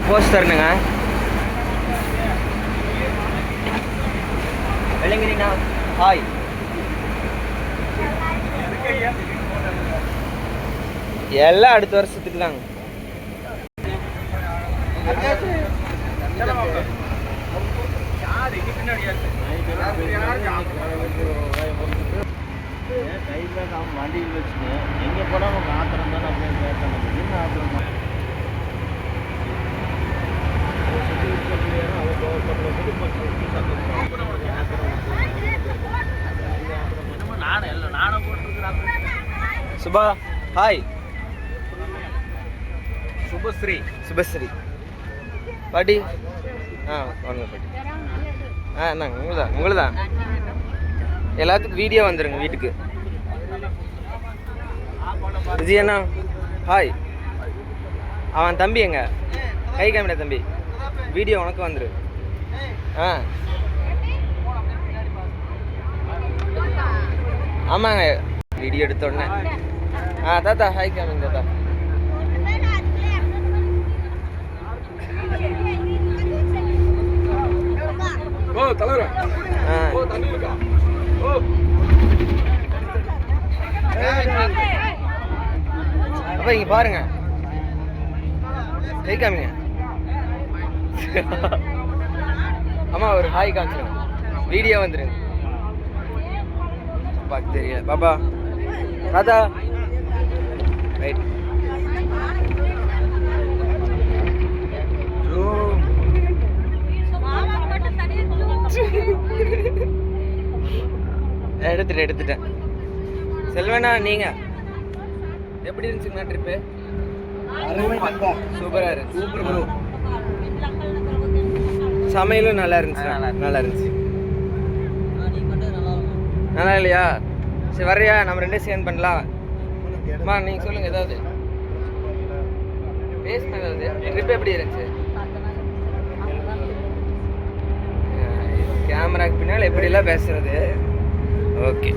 Post தரணுங்க. வெள்ளங்கிரிண்ணா hi. எல்லாம் அடுத்த வருஷத்துக்கு தாங்க. வண்டியில் வச்சுட்டு எங்கே போனால் நமக்கு ஆத்திரம் தானே அப்படின்னு கேட்டாங்க. என்ன ஆத்திரமா சுபா ஹாய். சுபஸ்ரீ சுபஸ்ரீ பாட்டி. வாங்க பாட்டி. என்னங்க உங்களுதான் எல்லாத்துக்கும் வீடியோ வந்துடுங்க வீட்டுக்கு. விஜய் அண்ணா ஹாய். அவன் தம்பி எங்க கை காமிடா தம்பி, வீடியோ உனக்கு வந்துரு. ஆமாங்க வீடியோ எடுத்த உடனே. தாத்தா ஹாய் காமிங்க தாத்தா. அப்ப இங்க பாருங்க கை காமிங்க. அம்மா ஒரு ஹாய் காமிச்சிருங்க, வீடியோ வந்துருங்க. பாக்க தெரியல பாப்பா. தாத்தா ரைட். எடுத்துட்டேன். செல்வனா நீங்க எப்படி இருந்துச்சுங்கண்ணா ட்ரிப்பு? சூப்பரா இருந்துச்சு. சமையலும் நல்லா இருந்துச்சு. நல்லா இல்லையா? சரி வர்றியா, நம்ம ரெண்டே சேர்ந்து பண்ணலாம். அம்மா நீங்க சொல்லுங்க ஏதாவது பேசுங்க. ஏதாவது ட்ரிப் எப்படி இருந்துச்சு? கேமராக்கு பின்னால் எப்படிலாம் பேசுறது? ஓகே